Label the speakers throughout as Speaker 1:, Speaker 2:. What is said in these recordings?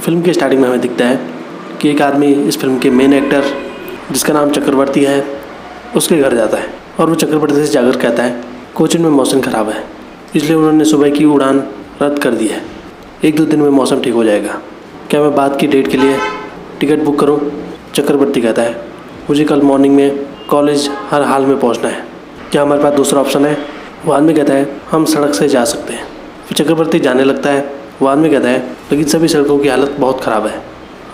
Speaker 1: Film के starting में हमें दिखता है कि एक आदमी इस फिल्म के मेन एक्टर जिसका नाम चक्रवर्ती है उसके घर जाता है और वो चक्रवर्ती से जाकर कहता है कोचिन में मौसम ख़राब है, इसलिए उन्होंने सुबह की उड़ान रद्द कर दी है। 1-2 दिन में मौसम ठीक हो जाएगा। क्या मैं बाद की डेट के लिए टिकट बुक करूं? चक्रवर्ती कहता है मुझे कल मॉर्निंग में कॉलेज हर हाल में पहुंचना है। क्या हमारे पास दूसरा ऑप्शन है? वो आदमी कहता है हम सड़क से जा सकते हैं। फिर चक्रवर्ती जाने लगता है। वो आदमी कहता है लेकिन सभी सड़कों की हालत बहुत ख़राब है,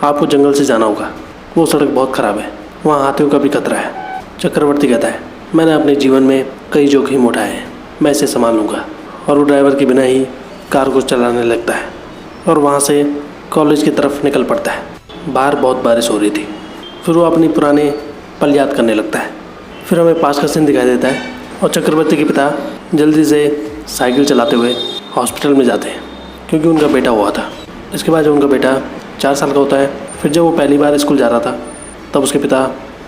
Speaker 1: आपको जंगल से जाना होगा, वो सड़क बहुत ख़राब है, वहाँ हाथियों का भी खतरा है। चक्रवर्ती कहता है मैंने अपने जीवन में कई जोखिम उठाए हैं, मैं इसे संभाल लूँगा। और वो ड्राइवर के बिना ही कार को चलाने लगता है और वहाँ से कॉलेज की तरफ निकल पड़ता है। बाहर बहुत बारिश हो रही थी। फिर वो अपनी पुराने पल याद करने लगता है। फिर हमें पास का सीन दिखाई देता है और चक्रवर्ती के पिता जल्दी से साइकिल चलाते हुए हॉस्पिटल में जाते हैं क्योंकि उनका बेटा हुआ था। इसके बाद जब उनका बेटा 4 साल का होता है, फिर जब वो पहली बार स्कूल जा रहा था तब उसके पिता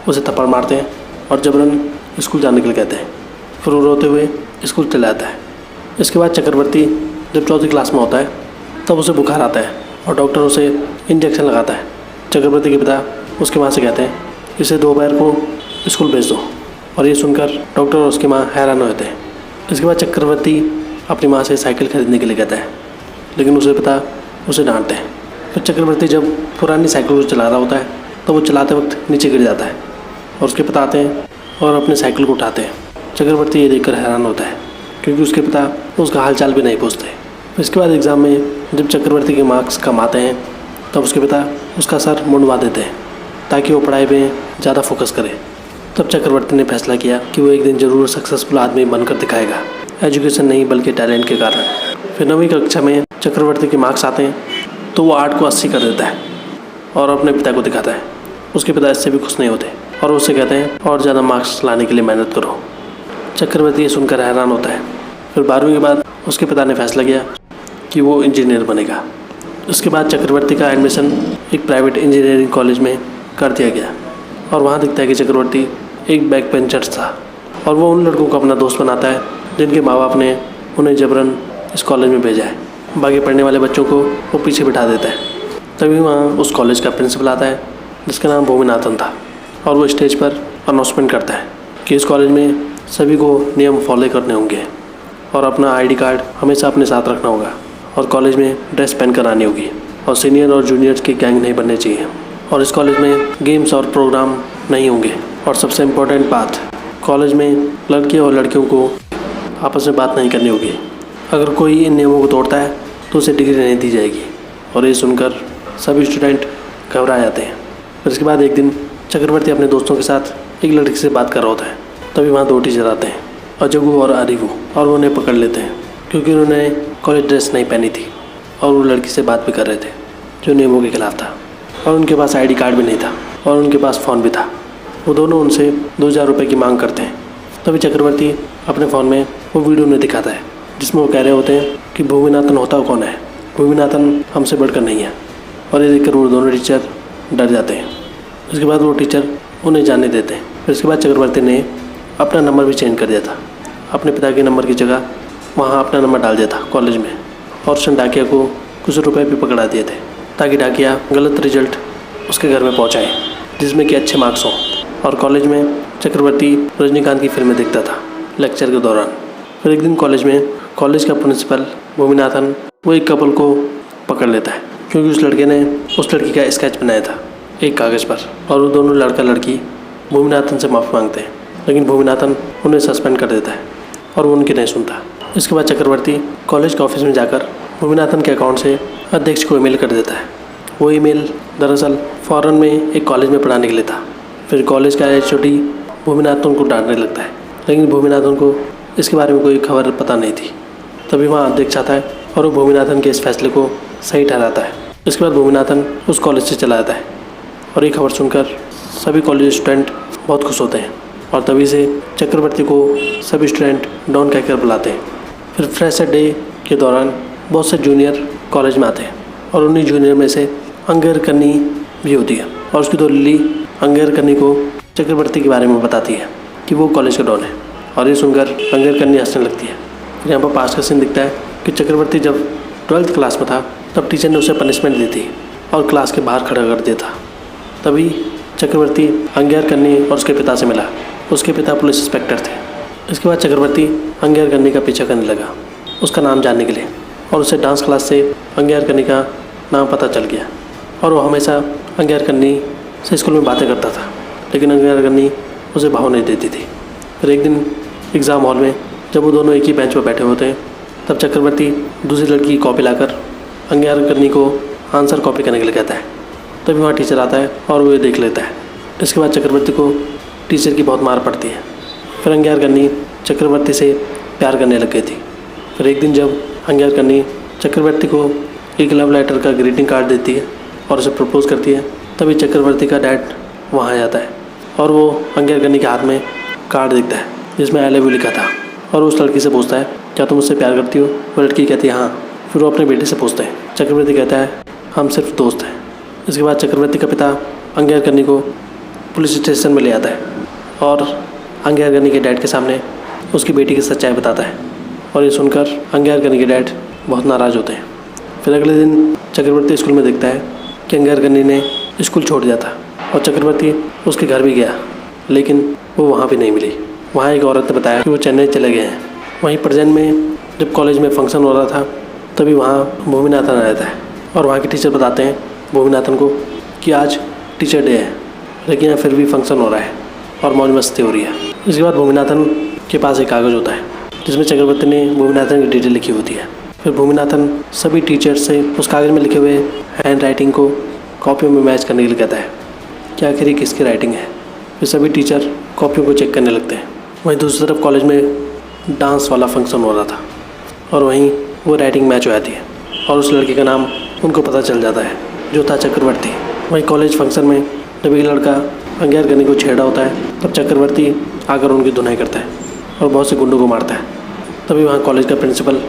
Speaker 1: उसे थप्पड़ मारते हैं और जबरन स्कूल जाने के लिए कहते हैं। फिर वो रोते हुए स्कूल चला जाता है। इसके बाद चक्रवर्ती जब 4th क्लास में होता है तब उसे बुखार आता है और डॉक्टर उसे इंजेक्शन लगाता है। चक्रवर्ती के पिता उसकी माँ से कहते हैं इसे दोपहर को स्कूल भेज दो, और ये सुनकर डॉक्टर और उसकी माँ हैरान होते हैं। इसके बाद चक्रवर्ती अपनी माँ से साइकिल खरीदने के लिए कहता है, लेकिन उसे पिता उसे डांटते हैं। फिर चक्रवर्ती जब पुरानी साइकिल को चला रहा होता है तो वो चलाते वक्त नीचे गिर जाता है और उसके पिता आते हैं और अपने साइकिल को उठाते हैं। चक्रवर्ती ये देखकर हैरान होता है क्योंकि उसके पिता उसका हालचाल भी नहीं पूछते। इसके बाद एग्ज़ाम में जब चक्रवर्ती के मार्क्स कम आते हैं तब उसके पिता उसका सर मुंडवा देते हैं ताकि वो पढ़ाई में ज़्यादा फोकस करे। तब चक्रवर्ती ने फैसला किया कि वो एक दिन ज़रूर सक्सेसफुल आदमी बनकर दिखाएगा, एजुकेशन नहीं बल्कि टैलेंट के कारण। फिर 9वीं कक्षा में चक्रवर्ती के मार्क्स आते हैं तो वो 8 को 80 कर देता है और अपने पिता को दिखाता है। उसके पिता इससे भी खुश नहीं होते और उससे कहते हैं और ज़्यादा मार्क्स लाने के लिए मेहनत करो। चक्रवर्ती ये सुनकर हैरान होता है। फिर 12वीं के बाद उसके पिता ने फैसला किया कि वो इंजीनियर बनेगा। उसके बाद चक्रवर्ती का एडमिशन एक प्राइवेट इंजीनियरिंग कॉलेज में कर दिया गया और वहाँ दिखता है कि चक्रवर्ती एक बैक बेंचर था और वो उन लड़कों को अपना दोस्त बनाता है जिनके माँ बाप ने उन्हें जबरन इस कॉलेज में भेजा है। बाकी पढ़ने वाले बच्चों को वो पीछे बिठा देता है। तभी वहाँ उस कॉलेज का प्रिंसिपल आता है जिसका नाम भूमिनाथन था और वो स्टेज पर अनाउंसमेंट करता है कि इस कॉलेज में सभी को नियम फॉलो करने होंगे और अपना ID कार्ड हमेशा अपने साथ रखना होगा और कॉलेज में ड्रेस पहन कर आनी होगी और सीनियर और जूनियर्स की गैंग नहीं बनने चाहिए और इस कॉलेज में गेम्स और प्रोग्राम नहीं होंगे। और सबसे इम्पोर्टेंट बात, कॉलेज में लड़के और लड़कियों को आपस में बात नहीं करनी होगी। अगर कोई इन नियमों को तोड़ता है तो उसे डिग्री नहीं दी जाएगी। और ये सुनकर सभी स्टूडेंट घबरा जाते हैं। फिर इसके बाद एक दिन चक्रवर्ती अपने दोस्तों के साथ एक लड़की से बात कर रहा होता है। तभी वहाँ 2 टीचर आते हैं, अजगू और अरिगू, और वो उन्हें पकड़ लेते हैं क्योंकि उन्होंने कॉलेज ड्रेस नहीं पहनी थी और वो लड़की से बात भी कर रहे थे जो नियमों के खिलाफ था। और उनके पास ID कार्ड भी नहीं था और उनके पास फ़ोन भी था। वो दोनों उनसे 2000 रुपये की मांग करते हैं। तभी चक्रवर्ती अपने फ़ोन में वो वीडियो उन्हें दिखाता है जिसमें वो कह रहे होते हैं कि भूमिनाथन होता कौन है, भूमिनाथन हमसे बढ़कर नहीं है। और ये देखकर वो दोनों टीचर डर जाते हैं। उसके बाद वो टीचर उन्हें जाने देते हैं। फिर इसके बाद चक्रवर्ती ने अपना नंबर भी चेंज कर दिया था। अपने पिता के नंबर की जगह वहाँ अपना नंबर डाल दिया था कॉलेज में और उसने डाकिया को कुछ रुपए भी पकड़ा दिए थे ताकि डाकिया गलत रिजल्ट उसके घर में पहुँचाए जिसमें कि अच्छे मार्क्स हों। और कॉलेज में चक्रवर्ती रजनीकांत की फिल्में देखता था लेक्चर के दौरान। फिर एक दिन कॉलेज का प्रिंसिपल भूमिनाथन वो एक कपल को पकड़ लेता है क्योंकि उस लड़के ने उस लड़की का स्केच बनाया था एक कागज़ पर और वो दोनों लड़का लड़की भूमिनाथन से माफ़ी मांगते हैं, लेकिन भूमिनाथन उन्हें सस्पेंड कर देता है और वो उनकी नहीं सुनता। इसके बाद चक्रवर्ती कॉलेज के ऑफिस में जाकर भूमिनाथन के अकाउंट से अध्यक्ष को ईमेल कर देता है। वो ईमेल दरअसल फ़ॉरेन में एक कॉलेज में पढ़ाने के लिए था। फिर कॉलेज का HOD भूमिनाथन को डांटने लगता है, लेकिन भूमिनाथन को इसके बारे में कोई खबर पता नहीं थी। तभी वहाँ अध्यक्ष आता है और वो भूमिनाथन के इस फैसले को सही ठहराता है। इसके बाद भूमिनाथन उस कॉलेज से चला जाता है और ये खबर सुनकर सभी कॉलेज स्टूडेंट बहुत खुश होते हैं और तभी से चक्रवर्ती को सभी स्टूडेंट डॉन कहकर बुलाते हैं। फिर फ्रेशर डे के दौरान बहुत से जूनियर कॉलेज में आते हैं और उन्हीं जूनियर में से अंगेर कन्नी भी होती है और उसकी लिली अंगेर कन्नी को चक्रवर्ती के बारे में बताती है कि वो कॉलेज का डॉन है। और ये सुनकर अंगेर कन्नी हंसने लगती है। फिर यहाँ पर पास का सीन दिखता है कि चक्रवर्ती जब 12th क्लास में था तब टीचर ने उसे पनिशमेंट दी थी और क्लास के बाहर खड़ा कर दिया था। तभी चक्रवर्ती अंगियारकन्नी और उसके पिता से मिला। उसके पिता पुलिस इंस्पेक्टर थे। इसके बाद चक्रवर्ती अंगियारकन्नी का पीछा करने लगा उसका नाम जानने के लिए, और उसे डांस क्लास से अंगियारकन्नी का नाम पता चल गया। और वो हमेशा अंगियारकन्नी से स्कूल में बातें करता था, लेकिन अंगियारकन्नी उसे भाव नहीं देती थी। फिर एक दिन एग्ज़ाम हॉल में जब वो दोनों एक ही बेंच पर बैठे होते हैं, तब चक्रवर्ती दूसरी लड़की की कॉपी लाकर अंगियारकन्नी को आंसर कॉपी करने के लिए कहता है। तभी वहाँ टीचर आता है और वो ये देख लेता है। इसके बाद चक्रवर्ती को टीचर की बहुत मार पड़ती है। फिर अंगियारकन्नी चक्रवर्ती से प्यार करने लग गई थी। फिर एक दिन जब अंगियारकन्नी चक्रवर्ती को एक लव लेटर का ग्रीटिंग कार्ड देती है और उसे प्रपोज करती है, तभी चक्रवर्ती का डैड वहाँ आ जाता है और वो अंगियारकन्नी के हाथ में कार्ड देखता है जिसमें आई लव यू लिखा था, और उस लड़की से पूछता है क्या तुम मुझसे प्यार करती हो। वो लड़की कहती है हाँ। फिर वो अपने बेटे से पूछता है। चक्रवर्ती कहता है हम सिर्फ दोस्त हैं। इसके बाद चक्रवर्ती का पिता अंगियारकन्नी को पुलिस स्टेशन में ले आता है और अंगियारकन्नी के डैड के सामने उसकी बेटी की सच्चाई बताता है, और ये सुनकर अंगियारकन्नी के डैड बहुत नाराज़ होते हैं। फिर अगले दिन चक्रवर्ती स्कूल में देखता है कि अंगियारकन्नी ने स्कूल छोड़ दिया था, और चक्रवर्ती उसके घर भी गया, लेकिन वो वहाँ भी नहीं मिली। वहाँ एक औरत ने बताया कि वो चेन्नई चले गए हैं। वहीं प्रेजेंट में जब कॉलेज में फंक्शन हो रहा था, तभी वहाँ भूमिनाथन आया था, और वहाँ के टीचर बताते हैं भूमिनाथन को कि आज टीचर डे है, लेकिन यहाँ फिर भी फंक्शन हो रहा है और मौज मस्ती हो रही है। इसके बाद भूमिनाथन के पास एक कागज़ होता है जिसमें चक्रवर्ती ने भूमिनाथन की डिटेल लिखी होती है। फिर भूमिनाथन सभी टीचर से उस कागज़ में लिखे हुए हैंड राइटिंग को कॉपियों में मैच करने के लिए कहता है कि आखिर ये किसकी राइटिंग है। फिर सभी टीचर कॉपियों को चेक करने लगते हैं। वहीं दूसरी तरफ कॉलेज में डांस वाला फंक्शन हो रहा था, और वहीं वो राइटिंग मैच हो जाती है और उस लड़के का नाम उनको पता चल जाता है जो था चक्रवर्ती। वहीं कॉलेज फंक्शन में जब एक लड़का अंगियारकन्नी को छेड़ा होता है, तब चक्रवर्ती आकर उनकी धुनाई करता है और बहुत से गुंडों को मारता है। तभी वहाँ कॉलेज का प्रिंसिपल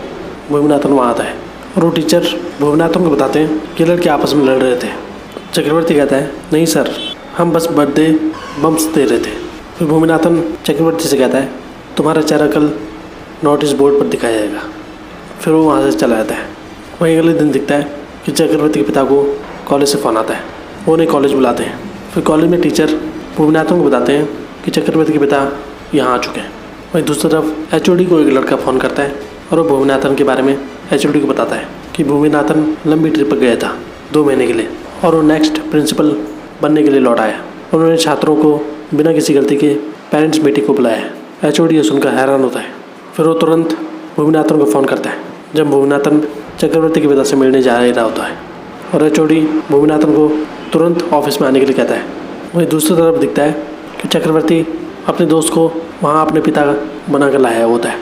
Speaker 1: भूमिनाथन वहाँ आता है, और वो टीचर भूमिनाथन को बताते हैं कि लड़के आपस में लड़ रहे थे। चक्रवर्ती कहता है नहीं सर, हम बस बर्थडे बम्स दे रहे थे। फिर भूमिनाथन चक्रवर्ती से कहता है तुम्हारा चेहरा कल नोटिस बोर्ड पर दिखाया जाएगा। फिर वो वहाँ से चला जाता है। वहीं अगले दिन दिखता है कि चक्रवर्ती के पिता को कॉलेज से फ़ोन आता है। वो उन्हें कॉलेज बुलाते हैं। फिर कॉलेज में टीचर भूमिनाथन को बताते हैं कि चक्रवर्ती के पिता यहाँ आ चुके हैं। वहीं दूसरी तरफ HOD को एक लड़का फ़ोन करता है और वो भूमिनाथन के बारे में HOD को बताता है कि भूमिनाथन लंबी ट्रिप पर गया था 2 महीने के लिए, और वो नेक्स्ट प्रिंसिपल बनने के लिए लौट आया। उन्होंने छात्रों को बिना किसी गलती के पेरेंट्स मीटिंग को बुलाया है। HOD ये सुनकर हैरान होता है। फिर वो तुरंत भूमिनाथन को फ़ोन करता है जब भूमिनाथन चक्रवर्ती के पिता से मिलने जा रहा होता है, और HOD भूमिनाथन को तुरंत ऑफिस में आने के लिए कहता है। वहीं दूसरी तरफ दिखता है कि चक्रवर्ती अपने दोस्त को वहाँ अपने पिता बना कर लाया होता है,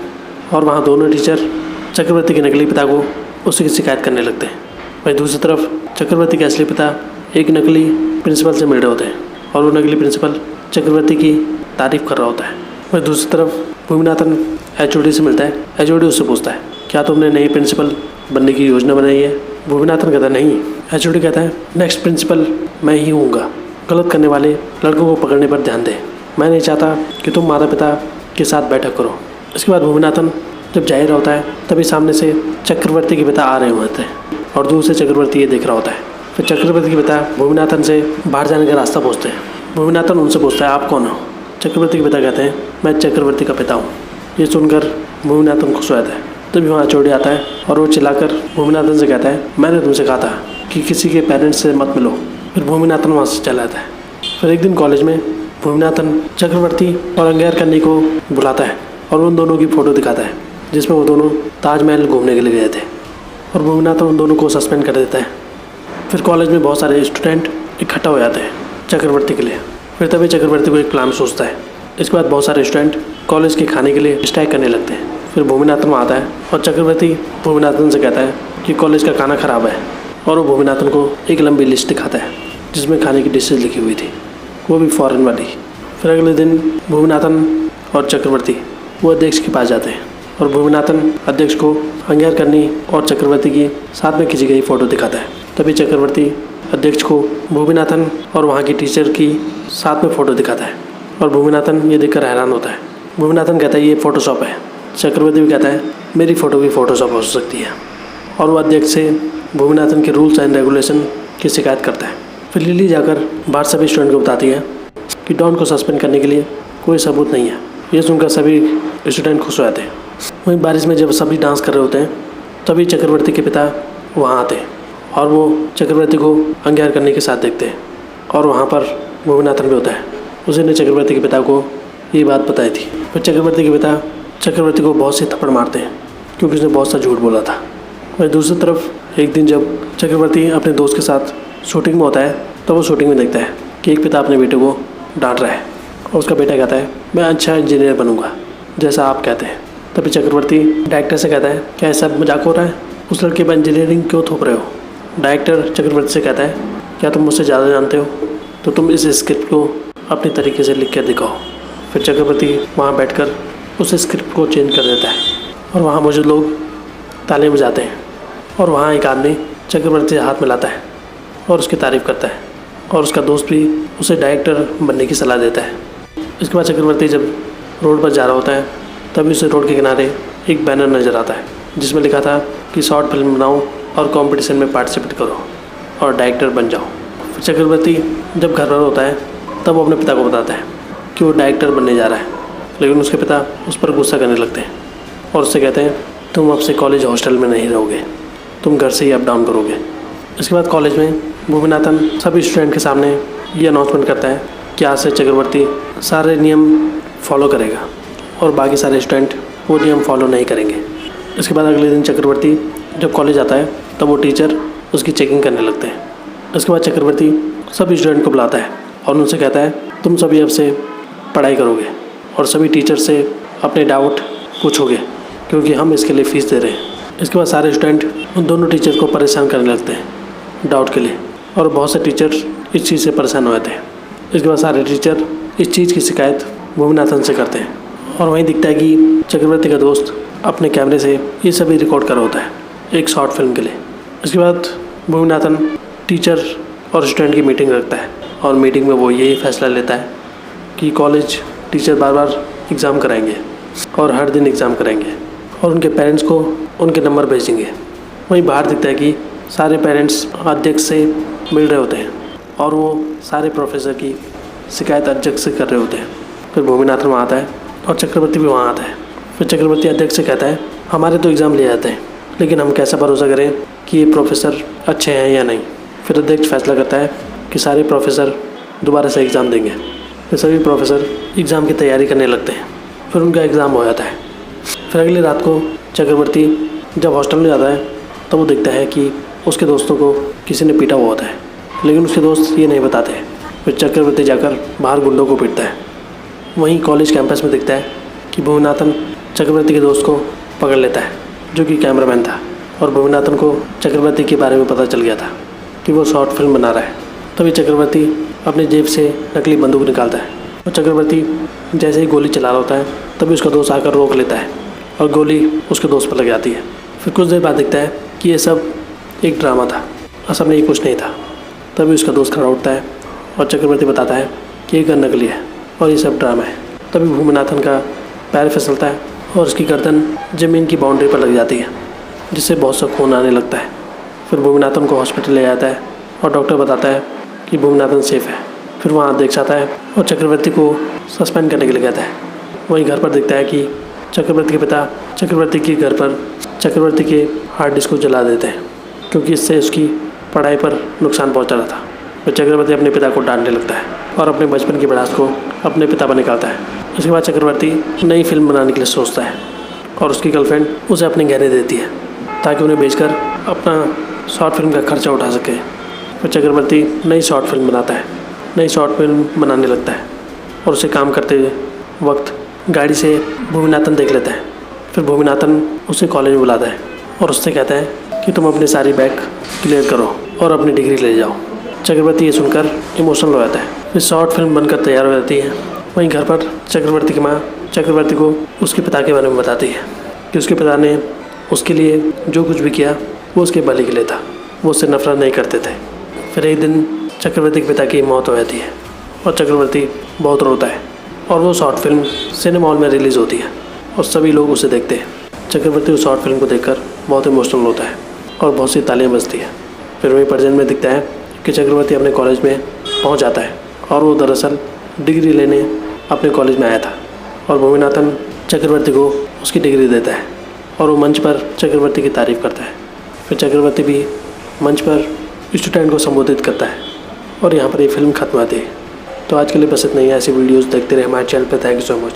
Speaker 1: और वहाँ दोनों टीचर चक्रवर्ती के नकली पिता को उसी की शिकायत करने लगते हैं। वहीं दूसरी तरफ चक्रवर्ती के असली पिता एक नकली प्रिंसिपल से मिल रहे होते हैं, और वो नकली प्रिंसिपल चक्रवर्ती की तारीफ़ कर रहा होता है। वहीं दूसरी तरफ भूमिनाथन HOD से मिलता है। HOD उससे पूछता है क्या तुमने नई प्रिंसिपल बनने की योजना बनाई है। भूमिनाथन कहता है नहीं। HOD कहता है नेक्स्ट प्रिंसिपल मैं ही हूँगा। गलत करने वाले लड़कों को पकड़ने पर ध्यान दे। मैं नहीं चाहता कि तुम माता पिता के साथ बैठक करो। इसके बाद भूमिनाथन जब जा रहा होता है, तभी सामने से चक्रवर्ती के पिता आ रहे होते हैं, और दूर से चक्रवर्ती ये देख रहा होता है। फिर चक्रवर्ती के पिता भूमिनाथन से बाहर जाने का रास्ता पूछते हैं। भूमिनाथन उनसे पूछता है आप कौन हो। चक्रवर्ती के पिता कहते हैं मैं चक्रवर्ती का पिता हूँ। ये सुनकर भूमिनाथन खुश हो जाता है। तभी वहाँ HOD आता है और वो चिल्लाकर भूमिनाथन से कहता है मैंने तुमसे कहा था कि किसी के पेरेंट्स से मत मिलो। फिर भूमिनाथन वहाँ से चला जाता है। फिर एक दिन कॉलेज में भूमिनाथन चक्रवर्ती और अंगियारकन्नी को बुलाता है और उन दोनों की फ़ोटो दिखाता है जिसमें वो दोनों ताजमहल घूमने के लिए गए थे, और भूमिनाथन उन दोनों को सस्पेंड कर देता है। फिर कॉलेज में बहुत सारे स्टूडेंट इकट्ठा हो जाते हैं चक्रवर्ती के लिए। फिर तभी चक्रवर्ती को एक प्लान सोचता है। इसके बाद बहुत सारे स्टूडेंट कॉलेज के खाने के लिए स्ट्राइक करने लगते हैं। फिर भूमिनाथन वहाँ आता है और चक्रवर्ती भूमिनाथन से कहता है कि कॉलेज का खाना ख़राब है, और वो भूमिनाथन को एक लंबी लिस्ट दिखाता है जिसमें खाने की डिशेज लिखी हुई थी, वो भी फॉरेन वाली। फिर अगले दिन भूमिनाथन और चक्रवर्ती वो अध्यक्ष के पास जाते हैं, और भूमिनाथन अध्यक्ष को अंगियारकन्नी और चक्रवर्ती की साथ में खींची गई फ़ोटो दिखाता है। तभी चक्रवर्ती अध्यक्ष को भूमिनाथन और वहाँ की टीचर की साथ में फ़ोटो दिखाता है, और भूमिनाथन ये देखकर हैरान होता है। भूमिनाथन कहता है ये फ़ोटोशॉप है। चक्रवर्ती भी कहता है मेरी फ़ोटो भी फ़ोटोशॉप हो सकती है, और वो अध्यक्ष से भूमिनाथन के रूल्स एंड रेगुलेशन की शिकायत करता है। फिर लिली जाकर बाहर सभी स्टूडेंट को बताती है कि डॉन को सस्पेंड करने के लिए कोई सबूत नहीं है। ये सुनकर सभी स्टूडेंट खुश हो जाते हैं। वहीं बारिश में जब सभी डांस कर रहे होते हैं तभी चक्रवर्ती के पिता वहाँ आते हैं और वो चक्रवर्ती को अंगीकार करने के साथ देखते हैं। और वहाँ पर भूमिनाथन भी होता है। उसने चक्रवर्ती के पिता को ये बात बताई थी। फिर चक्रवर्ती के पिता चक्रवर्ती को बहुत से थप्पड़ मारते हैं क्योंकि उसने बहुत सा झूठ बोला था। वहीं दूसरी तरफ एक दिन जब चक्रवर्ती अपने दोस्त के साथ शूटिंग में होता है तो वो शूटिंग में देखता है कि एक पिता अपने बेटे को डांट रहा है और उसका बेटा कहता है मैं अच्छा इंजीनियर बनूंगा जैसा आप कहते हैं। तभी चक्रवर्ती डायरेक्टर से कहता है क्या ऐसा मजाक हो रहा है, उस लड़के पर इंजीनियरिंग क्यों थोप रहे हो। डायरेक्टर चक्रवर्ती से कहता है क्या तुम मुझसे ज़्यादा जानते हो, तो तुम इस स्क्रिप्ट को अपने तरीके से लिख कर दिखाओ। फिर चक्रवर्ती वहाँ बैठकर उस स्क्रिप्ट को चेंज कर देता है और वहाँ मौजूद लोग तालियां बजाते हैं। और वहाँ एक आदमी चक्रवर्ती से हाथ मिलाता है और उसकी तारीफ़ करता है और उसका दोस्त भी उसे डायरेक्टर बनने की सलाह देता है। इसके बाद चक्रवर्ती जब रोड पर जा रहा होता है तभी उसे रोड के किनारे एक बैनर नज़र आता है जिसमें लिखा था कि शॉर्ट फिल्म बनाओ और कंपटीशन में पार्टिसिपेट करो और डायरेक्टर बन जाओ। फिर चक्रवर्ती जब घर पर होता है तब वो अपने पिता को बताता है कि वो डायरेक्टर बनने जा रहा है, लेकिन उसके पिता उस पर गुस्सा करने लगते हैं और उससे कहते हैं तुम अब से कॉलेज हॉस्टल में नहीं रहोगे, तुम घर से ही अप डाउन करोगे। इसके बाद कॉलेज में भूमिनाथन सभी स्टूडेंट के सामने ये अनाउंसमेंट करता है कि आज से चक्रवर्ती सारे नियम फॉलो करेगा और बाकी सारे स्टूडेंट वो नियम फॉलो नहीं करेंगे। इसके बाद अगले दिन चक्रवर्ती जब कॉलेज आता है तब वो टीचर उसकी चेकिंग करने लगते हैं। इसके बाद चक्रवर्ती सभी स्टूडेंट को बुलाता है और उनसे कहता है तुम सभी अब से पढ़ाई करोगे और सभी टीचर से अपने डाउट पूछोगे क्योंकि हम इसके लिए फ़ीस दे रहे हैं। इसके बाद सारे स्टूडेंट उन दोनों टीचर को परेशान करने लगते हैं डाउट के लिए और बहुत से टीचर इस चीज़ से परेशान हो जाते हैं। इसके बाद सारे टीचर इस चीज़ की शिकायत भूमिनाथन से करते हैं और वहीं दिखता है कि चक्रवर्ती का दोस्त अपने कैमरे से ये सभी रिकॉर्ड कर होता है एक शॉर्ट फिल्म के लिए। इसके बाद भूमिनाथन टीचर और स्टूडेंट की मीटिंग रखता है और मीटिंग में वो यही फैसला लेता है कि कॉलेज टीचर बार बार एग्ज़ाम कराएंगे और हर दिन एग्ज़ाम कराएंगे और उनके पेरेंट्स को उनके नंबर भेजेंगे। वहीं बाहर दिखता है कि सारे पेरेंट्स अध्यक्ष से मिल रहे होते हैं और वो सारे प्रोफेसर की शिकायत अध्यक्ष से कर रहे होते हैं। फिर भूमिनाथन वहाँ आता है और चक्रवर्ती भी वहाँ आता है। फिर चक्रवर्ती अध्यक्ष से कहता है हमारे तो एग्ज़ाम ले जाते हैं लेकिन हम कैसा भरोसा करें कि ये प्रोफेसर अच्छे हैं या नहीं। फिर अध्यक्ष फैसला करता है कि सारे प्रोफेसर दोबारा से एग्ज़ाम देंगे। फिर सभी प्रोफेसर एग्ज़ाम की तैयारी करने लगते हैं। फिर उनका एग्ज़ाम हो जाता है। फिर अगली रात को चक्रवर्ती जब हॉस्टल में जाता है तो वो देखता है कि उसके दोस्तों को किसी ने पीटा हुआ होता है, लेकिन उसके दोस्त ये नहीं बताते। फिर चक्रवर्ती जाकर बाहर गुंडों को पीटता है। वहीं कॉलेज कैंपस में दिखता है कि भूमिनाथन चक्रवर्ती के दोस्त को पकड़ लेता है जो कि कैमरामैन था और भूमिनाथन को चक्रवर्ती के बारे में पता चल गया था कि वो शॉर्ट फिल्म बना रहा है। तभी चक्रवर्ती अपनी जेब से नकली बंदूक निकालता है और चक्रवर्ती जैसे ही गोली चला रहा होता है तभी उसका दोस्त आकर रोक लेता है और गोली उसके दोस्त पर लग जाती है। फिर कुछ देर बाद दिखता है कि ये सब एक ड्रामा था, असल में ये कुछ नहीं था। तभी उसका दोस्त खड़ा उठता है और चक्रवर्ती बताता है कि ये गन नकली है और ये सब ड्रामा है। तभी भूमिनाथन का पैर फिसलता है और उसकी गर्दन ज़मीन की बाउंड्री पर लग जाती है जिससे बहुत सा खून आने लगता है। फिर भूमिनाथन को हॉस्पिटल ले जाता है और डॉक्टर बताता है कि भूमिनाथन सेफ है। फिर वहाँ अध्यक्ष आता है और चक्रवर्ती को सस्पेंड करने के लिए कहता है। वहीं घर पर दिखता है कि चक्रवर्ती के पिता चक्रवर्ती के घर पर चक्रवर्ती के हार्ड डिस्क को जला देते हैं क्योंकि इससे उसकी पढ़ाई पर नुकसान पहुँचा रहा था। फिर चक्रवर्ती अपने पिता को डांटने लगता है और अपने बचपन की भड़ास को अपने पिता पर निकालता है। उसके बाद चक्रवर्ती नई फिल्म बनाने के लिए सोचता है और उसकी गर्लफ्रेंड उसे अपने गहने देती है ताकि उन्हें बेचकर अपना शॉर्ट फिल्म का खर्चा उठा सके। फिर चक्रवर्ती नई शॉर्ट फिल्म बनाता है, नई शॉर्ट फिल्म बनाने लगता है और उसे काम करते वक्त गाड़ी से भूमिनाथन देख लेता है। फिर भूमिनाथन उसे कॉलेज में बुलाता है और उससे कहता है कि तुम अपने सारी बैक क्लियर करो और अपनी डिग्री ले जाओ। चक्रवर्ती ये सुनकर इमोशनल हो जाता है। फिर शॉर्ट फिल्म बनकर तैयार हो जाती है। वहीं घर पर चक्रवर्ती की माँ चक्रवर्ती को उसके पिता के बारे में बताती है कि उसके पिता ने उसके लिए जो कुछ भी किया वो उसके भले के लिए था, वो उससे नफरत नहीं करते थे। फिर एक दिन चक्रवर्ती के पिता की मौत हो जाती है और चक्रवर्ती बहुत रोता है और वो शॉर्ट फिल्म सिनेमा हॉल में रिलीज़ होती है और सभी लोग उसे देखते हैं। चक्रवर्ती उस शॉर्ट फिल्म को देखकर बहुत इमोशनल होता है और बहुत सी तालियां बजती है। फिर वहीं प्रेजेंट में दिखता है कि चक्रवर्ती अपने कॉलेज में पहुंच जाता है और वो दरअसल डिग्री लेने अपने कॉलेज में आया था और भूमिनाथन चक्रवर्ती को उसकी डिग्री देता है और वो मंच पर चक्रवर्ती की तारीफ़ करता है। फिर चक्रवर्ती भी मंच पर स्टूडेंट को संबोधित करता है और यहाँ पर ये फिल्म खत्म होती है। तो आज के लिए बस इतना ही। ऐसी वीडियोस देखते रहे हमारे चैनल पर। Thank you so much.